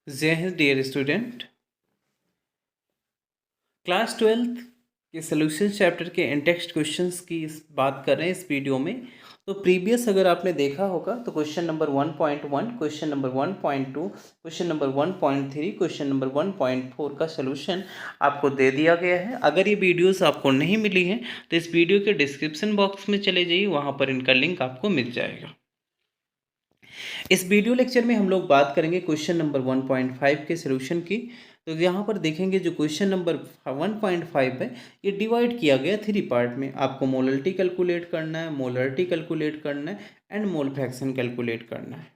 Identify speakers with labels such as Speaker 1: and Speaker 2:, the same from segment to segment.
Speaker 1: जय Hind dear student. Class twelfth के solution chapter के इंटेक्स्ट क्वेश्चंस की बात कर रहे हैं इस वीडियो में। तो प्रीवियस अगर आपने देखा होगा तो question number 1.1, question number 1.2, question number 1.3, question number 1.4 का सोल्यूशन आपको दे दिया गया है। अगर ये वीडियोस आपको नहीं मिली हैं तो इस वीडियो के डिस्क्रिप्शन बॉक्स में चले जाइए, वहाँ पर इनका लिंक आपको मिल जाएगा। इस वीडियो लेक्चर में हम लोग बात करेंगे क्वेश्चन नंबर 1.5 के सॉल्यूशन की। तो यहाँ पर देखेंगे जो क्वेश्चन नंबर 1.5 है ये डिवाइड किया गया 3 पार्ट में। आपको मोलरिटी कैलकुलेट करना है, मोलरिटी कैलकुलेट करना है एंड मोल फ्रैक्शन कैलकुलेट करना है।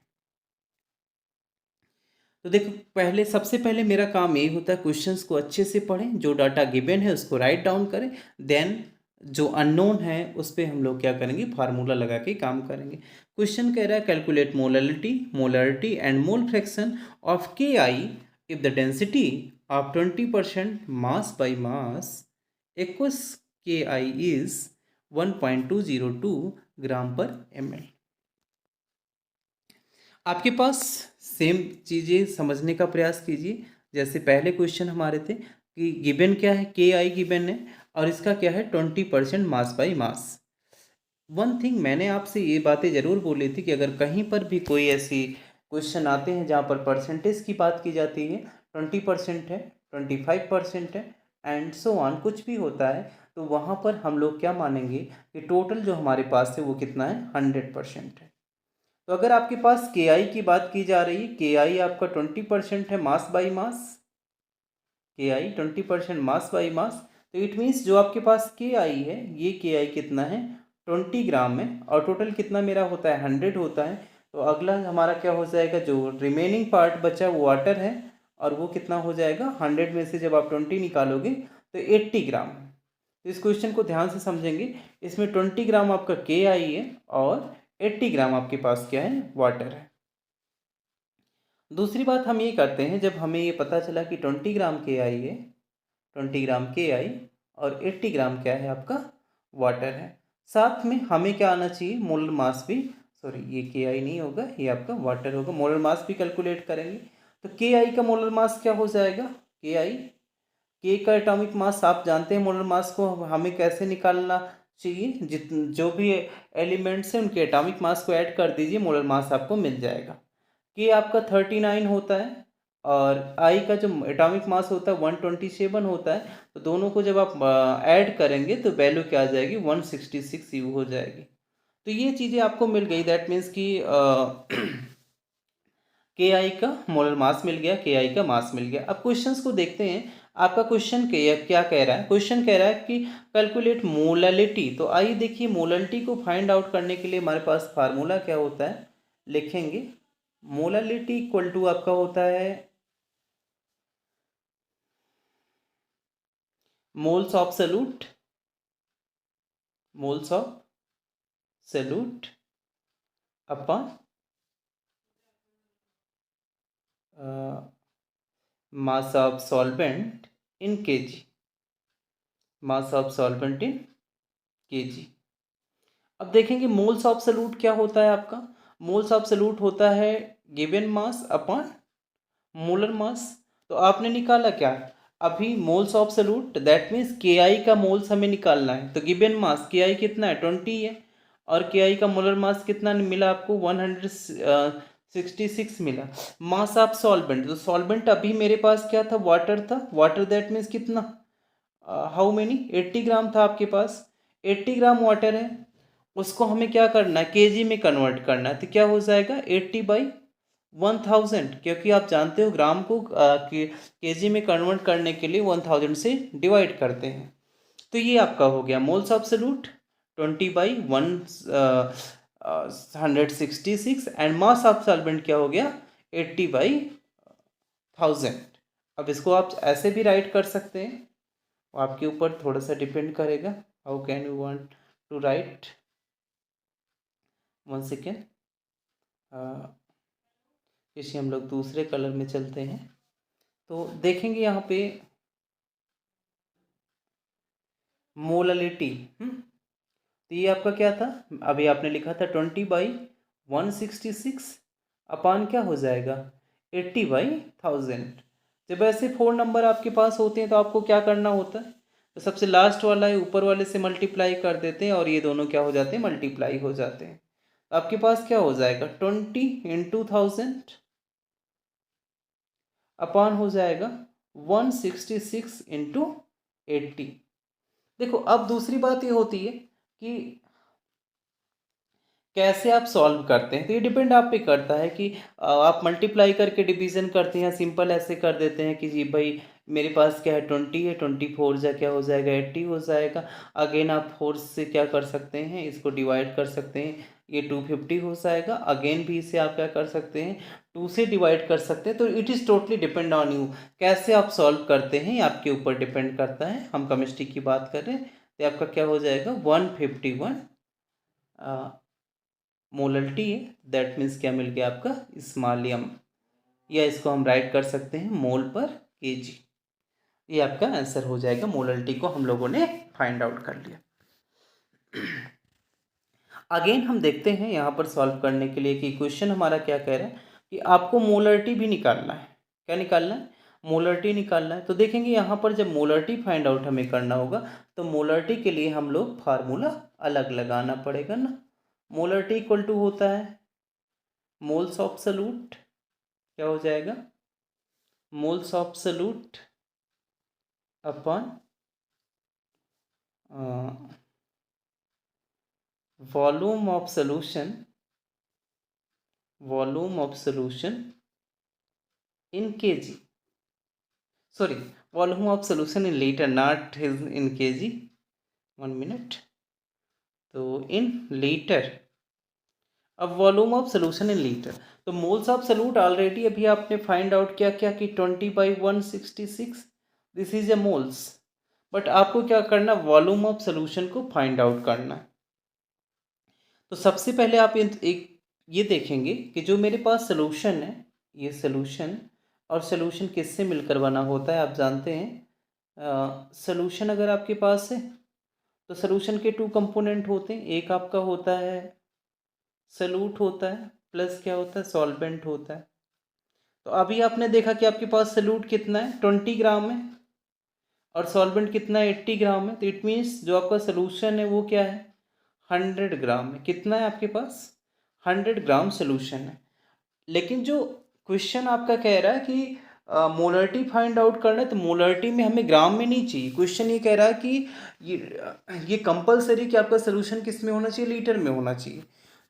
Speaker 1: तो देखो, सबसे पहले मेरा काम यही होता है क्वेश्चंस को अच्छे से पढ़ें, जो डाटा गिवन है उसको राइट डाउन करें, देन जो अननोन है उस पर हम लोग क्या करेंगे, फार्मूला लगा के काम करेंगे। क्वेश्चन कह रहा है calculate molarity and mole fraction of K I if the density of 20% mass by mass equals K I is 1.202 ग्राम पर ml। आपके पास सेम चीज़ें समझने का प्रयास कीजिए। जैसे पहले क्वेश्चन हमारे थे कि गिवन क्या है, के आई गिवन है और इसका क्या है 20% mass by mass. One thing मैंने आपसे ये बातें ज़रूर बोली थी कि अगर कहीं पर भी कोई ऐसी क्वेश्चन आते हैं जहाँ पर परसेंटेज की बात की जाती है, 20% है, 25% है एंड सो ऑन, कुछ भी होता है, तो वहाँ पर हम लोग क्या मानेंगे कि टोटल जो हमारे पास है वो कितना है, 100% है। तो अगर आपके पास के आई की बात की जा रही है, के आई आपका 20% है मास बाई मास, के आई 20% मास बाई मास, तो इट मीन्स जो आपके पास के आई है ये के आई कितना है, 20 ग्राम है और टोटल कितना मेरा होता है, 100 होता है। तो अगला हमारा क्या हो जाएगा, जो रिमेनिंग पार्ट बचा वो वाटर है और वो कितना हो जाएगा, 100 में से जब आप 20 निकालोगे तो 80 ग्राम। तो इस क्वेश्चन को ध्यान से समझेंगे, इसमें 20 ग्राम आपका के आई है और 80 ग्राम आपके पास क्या है, वाटर है। दूसरी बात हम ये करते हैं, जब हमें ये पता चला कि 20 ग्राम के आई है, 20 ग्राम के आई और 80 ग्राम क्या है आपका, वाटर है, साथ में हमें क्या आना चाहिए, मोलर मास भी, सॉरी ये के आई नहीं होगा, ये आपका वाटर होगा, मोलर मास भी कैलकुलेट करेंगे। तो के आई का मोलर मास क्या हो जाएगा, के आई, के का एटॉमिक मास आप जानते हैं, मोलर मास को हमें कैसे निकालना चाहिए, जो भी एलिमेंट्स हैं उनके एटॉमिक मास को ऐड कर दीजिए, मोलर मास आपको मिल जाएगा। के आपका 39 होता है और आई का जो एटॉमिक मास होता है 127 होता है। तो दोनों को जब आप ऐड करेंगे तो वैल्यू क्या आ जाएगी, 166 यू हो जाएगी। तो ये चीज़ें आपको मिल गई, दैट मीन्स कि के आई का मोलर मास मिल गया, के आई का मास मिल गया। अब क्वेश्चंस को देखते हैं, आपका क्वेश्चन क्या कह रहा है, क्वेश्चन कह रहा है कि कैलकुलेट मोललिटी। तो आइए देखिए, मोललिटी को फाइंड आउट करने के लिए हमारे पास फार्मूला क्या होता है, लिखेंगे। मोललिटी इक्वल टू आपका होता है moles of solute, moles of solute upon mass of solvent in KG, mass of solvent in KG. अब देखेंगे मोल्स ऑफ सॉल्यूट क्या होता है आपका, मोल्स ऑफ सॉल्यूट होता है given mass upon molar mass. तो आपने निकाला क्या, अभी moles of solute, that means के आई का मोल्स हमें निकालना है। तो गिवन मास के आई कितना है, 20 है और के आई का मोलर मास कितना मिला आपको, 166 मिला। मास ऑफ सॉल्वेंट, तो सॉल्वेंट अभी मेरे पास क्या था, वाटर था, वाटर दैट मीन्स कितना, हाउ मेनी, 80 ग्राम था आपके पास, 80 ग्राम वाटर है, उसको हमें क्या करना है, केजी में कन्वर्ट करना है। तो क्या हो जाएगा 80/1000, क्योंकि आप जानते हो ग्राम को केजी में कन्वर्ट करने के लिए 1000 से डिवाइड करते हैं। तो ये आपका हो गया moles of solute 20/166 and mass of solvent क्या हो गया, 80/1000। अब इसको आप ऐसे भी राइट कर सकते हैं, आपके ऊपर थोड़ा सा डिपेंड करेगा, how can you want to write. One second, किसी हम लोग दूसरे कलर में चलते हैं। तो देखेंगे यहाँ पे मोललिटी, तो ये आपका क्या था, अभी आपने लिखा था 20/166 अपान क्या हो जाएगा, 80/1000। जब ऐसे 4 नंबर आपके पास होते हैं तो आपको क्या करना होता है, तो सबसे लास्ट वाला है ऊपर वाले से मल्टीप्लाई कर देते हैं और ये दोनों क्या हो जाते हैं, मल्टीप्लाई हो जाते हैं। तो आपके पास क्या हो जाएगा, 20 × 1000 अपॉन हो जाएगा 166 × 80। देखो अब दूसरी बात ये होती है कि कैसे आप सॉल्व करते हैं, तो ये डिपेंड आप पे करता है कि आप मल्टीप्लाई करके डिवीज़न करते हैं या सिंपल ऐसे कर देते हैं कि जी भाई मेरे पास क्या है 20 है, 24 जा क्या हो जाएगा 80 हो जाएगा। अगेन आप 4 से क्या कर सकते हैं, इसको डिवाइड कर सकते हैं, ये 250 हो जाएगा। अगेन भी इसे आप क्या कर सकते हैं, 2 से डिवाइड कर सकते हैं। तो it is totally depend on you, कैसे आप सॉल्व करते हैं ये आपके ऊपर डिपेंड करता है। हम केमिस्ट्री की बात कर रहे हैं तो आपका क्या हो जाएगा 151 मोलल्टी है, दैट मीन्स क्या मिल गया आपका स्मॉलियम, या इसको हम राइट कर सकते हैं मोल पर केजी। ये आपका आंसर हो जाएगा, मोलल्टी को हम लोगों ने फाइंड आउट कर लिया। अगेन हम देखते हैं यहाँ पर सॉल्व करने के लिए कि क्वेश्चन हमारा क्या कह रहा है कि आपको मोलल्टी भी निकालना है। क्या निकालना है, मोलल्टी निकालना है। तो देखेंगे यहाँ पर जब मोलल्टी फाइंड आउट हमें करना होगा तो मोलल्टी के लिए हम लोग फार्मूला अलग लगाना पड़ेगा ना। मोलल्टी इक्वल टू होता है मोल्स ऑफ सॉल्यूट, क्या हो जाएगा, moles of solute upon volume of solution, volume of solution in KG, sorry volume of solution in litre, not in KG, 1 minute, तो इन लीटर। अब volume of solution in litre, तो moles of solute already अभी आपने find out किया क्या कि 20/166, this is a moles. But आपको क्या करना, वॉल्यूम ऑफ सॉल्यूशन को फाइंड आउट करना है। तो सबसे पहले आप एक ये देखेंगे कि जो मेरे पास सॉल्यूशन है, ये सॉल्यूशन और सॉल्यूशन किससे मिलकर बना होता है, आप जानते हैं सॉल्यूशन अगर आपके पास है तो सॉल्यूशन के 2 कंपोनेंट होते हैं, एक आपका होता है सॉल्यूट होता है प्लस क्या होता है, सॉल्वेंट होता है। तो अभी आपने देखा कि आपके पास सॉल्यूट कितना है 20 ग्राम है और सॉल्वेंट कितना है 80 ग्राम है। तो इट मीन्स जो आपका सॉल्यूशन है वो क्या है 100 ग्राम है। कितना है आपके पास 100 ग्राम सॉल्यूशन है। लेकिन जो क्वेश्चन आपका कह रहा है कि मोलरिटी फाइंड आउट करना है तो मोलरिटी में हमें ग्राम में नहीं चाहिए। क्वेश्चन ये कह रहा है कि ये कंपलसरी कि आपका सोल्यूशन किस में होना चाहिए, लीटर में होना चाहिए।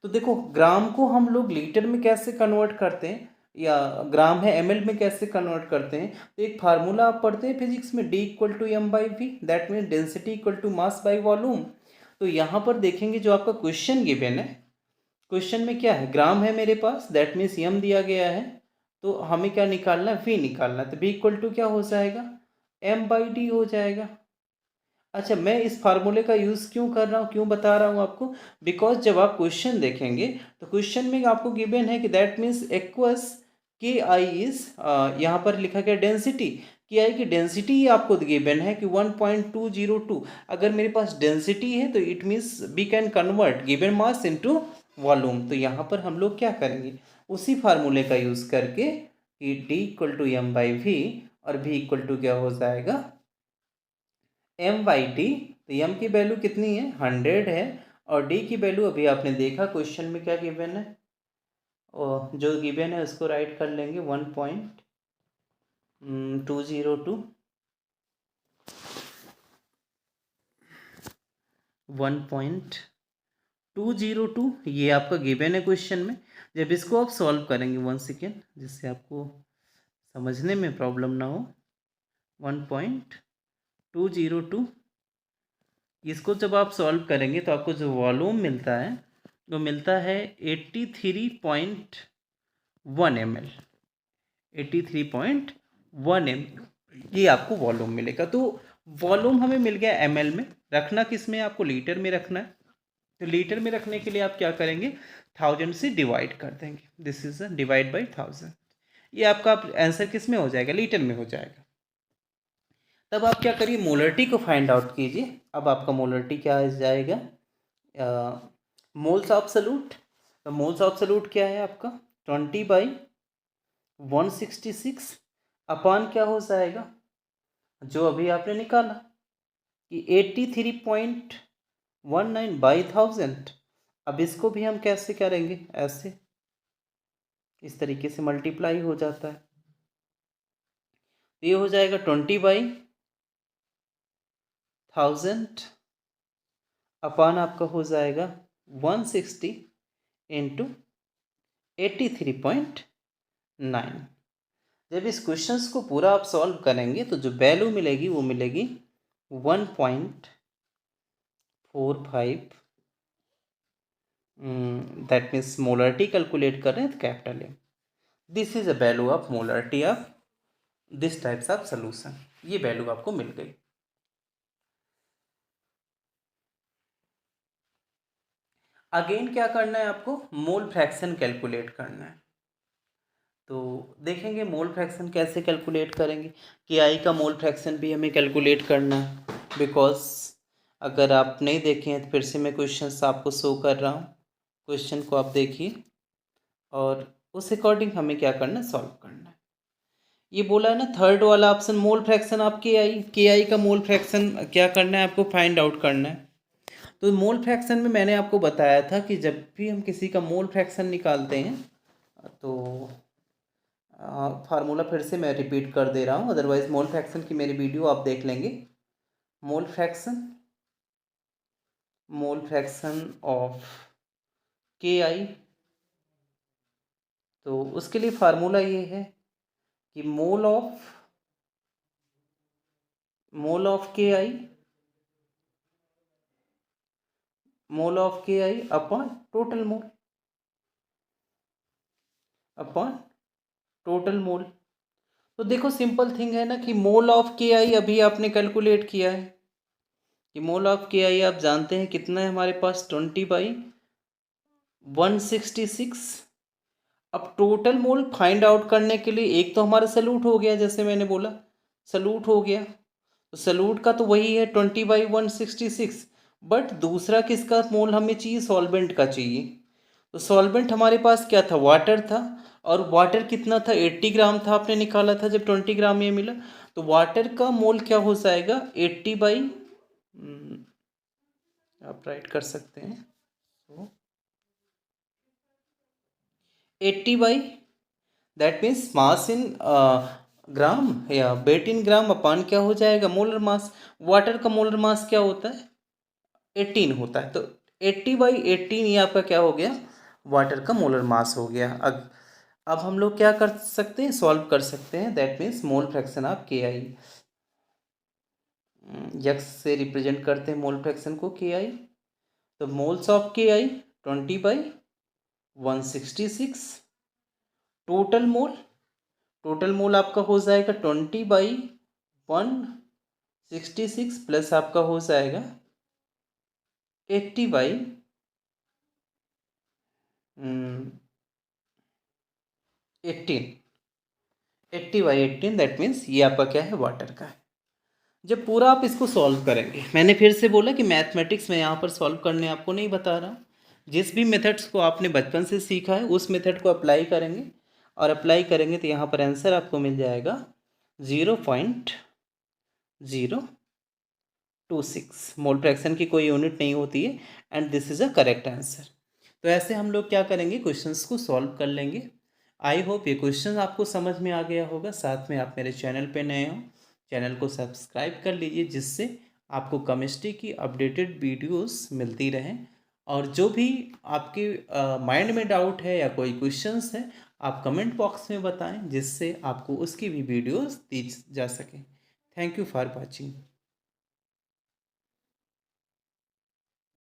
Speaker 1: तो देखो ग्राम को हम लोग लीटर में कैसे कन्वर्ट करते हैं, या ग्राम है ml में कैसे कन्वर्ट करते हैं। तो एक फार्मूला आप पढ़ते हैं फिजिक्स में, D = m/v, that means density = mass by volume. तो यहाँ पर देखेंगे जो आपका क्वेश्चन गिवन है, क्वेश्चन में क्या है ग्राम है मेरे पास, दैट मीन्स m दिया गया है, तो हमें क्या निकालना है, v निकालना है। तो v = क्या हो जाएगा m/d हो जाएगा। अच्छा मैं इस फार्मूले का यूज़ क्यों कर रहा हूँ, क्यों बता रहा हूँ आपको, बिकॉज जब आप क्वेश्चन देखेंगे तो क्वेश्चन में आपको गिवन है कि दैट मीन्स एक्वस के आई इज, यहाँ पर लिखा गया डेंसिटी, के आई की डेंसिटी आपको गिवन है कि 1.202। अगर मेरे पास डेंसिटी है तो it means we can convert given mass into volume. तो यहाँ पर हम लोग क्या करेंगे, उसी फार्मूले का यूज़ करके कि D = m/v और v = क्या हो जाएगा m/t। तो m की वैल्यू कितनी है 100 है और d की वैल्यू अभी आपने देखा क्वेश्चन में क्या गिवन है, और जो गिवन है उसको राइट कर लेंगे 1.202, 1.202 ये आपका गिवन है क्वेश्चन में। जब इसको आप सॉल्व करेंगे 1 सेकेंड जिससे आपको समझने में प्रॉब्लम ना हो, 1.202 इसको जब आप सॉल्व करेंगे तो आपको जो वॉल्यूम मिलता है वो मिलता है 83.1 ml, 83.1 ml ये आपको वॉल्यूम मिलेगा। तो वॉल्यूम हमें मिल गया ml में, रखना किस में आपको लीटर में रखना है। तो लीटर में रखने के लिए आप क्या करेंगे 1000 से डिवाइड कर देंगे, दिस इज डिवाइड बाई 1000। ये आपका आंसर किस में हो जाएगा, लीटर में हो जाएगा। तब आप क्या करिए मोलरिटी को फाइंड आउट कीजिए। अब आपका मोलरिटी क्या आ जाएगा, मोल्स ऑफ सॉल्यूट। तो मोल्स ऑफ सॉल्यूट क्या है आपका 20/1 166 अपान क्या हो जाएगा, जो अभी आपने निकाला कि 83.19 बाई 1000। अब इसको भी हम कैसे करेंगे, ऐसे इस तरीके से मल्टीप्लाई हो जाता है, ये हो जाएगा 20/1000 अपान आपका हो जाएगा 160 इंटू 83.9। जब इस क्वेश्चंस को पूरा आप सॉल्व करेंगे तो जो वैल्यू मिलेगी वो मिलेगी 1.45। दैट मीन्स मोलरिटी कैलकुलेट कर रहे हैं तो capital M। This is a value of molarity of this types of solution. ये वैल्यू आपको मिल गई। अगेन क्या करना है आपको, मोल फ्रैक्शन कैलकुलेट करना है। तो देखेंगे मोल फ्रैक्शन कैसे कैलकुलेट करेंगे। के आई का मोल फ्रैक्शन भी हमें कैलकुलेट करना है, बिकॉज अगर आप नहीं देखें तो फिर से मैं क्वेश्चन आपको शो कर रहा हूँ, क्वेश्चन को आप देखिए और उस अकॉर्डिंग हमें क्या करना है, सॉल्व करना है। ये बोला है ना थर्ड वाला option, mole fraction of K आई का मोल फ्रैक्शन क्या करना है आपको, फाइंड आउट करना है। तो मोल फ्रैक्शन में मैंने आपको बताया था कि जब भी हम किसी का मोल फ्रैक्शन निकालते हैं तो फार्मूला फिर से मैं रिपीट कर दे रहा हूँ, अदरवाइज मोल फ्रैक्शन की मेरी वीडियो आप देख लेंगे। मोल फ्रैक्शन ऑफ के आई, तो उसके लिए फार्मूला ये है कि mole of K I upon total mole. तो देखो सिंपल थिंग है ना कि मोल ऑफ के आई अभी आपने कैलकुलेट किया है कि मोल ऑफ के आई आप जानते हैं कितना है हमारे पास, 20/166। अब टोटल मोल फाइंड आउट करने के लिए एक तो हमारा सल्यूट हो गया, जैसे मैंने बोला सल्यूट हो गया, तो सल्यूट का तो वही है 20/166, बट दूसरा किसका मोल हमें चाहिए, सॉल्वेंट का चाहिए। तो सॉल्वेंट हमारे पास क्या था, वाटर था, और वाटर कितना था, 80 ग्राम था, आपने निकाला था जब 20 ग्राम ये मिला। तो वाटर का मोल क्या हो जाएगा, 80 बाई, आप राइट कर सकते हैं, तो 80 बाई, दैट मीन्स मास इन ग्राम या वेट इन ग्राम अपान क्या हो जाएगा, मोलर मास। वाटर का मोलर मास क्या होता है, 18 होता है, तो 80/18 ये आपका क्या हो गया, वाटर का मोलर मास हो गया। अब हम लोग क्या कर सकते हैं, सॉल्व कर सकते हैं, that means mole fraction of K I, x से रिप्रेजेंट करते हैं मोल फ्रैक्शन को के आई। तो moles of K I 20/166, total mole आपका हो जाएगा 20/166 प्लस आपका हो जाएगा 80/18 दैट मीन्स ये आपका क्या है, वाटर का है। जब पूरा आप इसको सॉल्व करेंगे, मैंने फिर से बोला कि मैथमेटिक्स में यहाँ पर सॉल्व करने आपको नहीं बता रहा, जिस भी मेथड्स को आपने बचपन से सीखा है उस मेथड को अप्लाई करेंगे, और अप्लाई करेंगे तो यहाँ पर आंसर आपको मिल जाएगा 0.026। मोल फ्रैक्शन की कोई यूनिट नहीं होती है, and this is a correct answer. तो ऐसे हम लोग क्या करेंगे, क्वेश्चंस को सॉल्व कर लेंगे। आई होप ये क्वेश्चन आपको समझ में आ गया होगा। साथ में आप मेरे चैनल पे नए हो, चैनल को सब्सक्राइब कर लीजिए, जिससे आपको केमिस्ट्री की अपडेटेड वीडियोस मिलती रहें। और जो भी आपके माइंड में डाउट है या कोई क्वेश्चंस है, आप कमेंट बॉक्स में बताएं, जिससे आपको उसकी भी वीडियोस दी जा सके। Thank you for watching.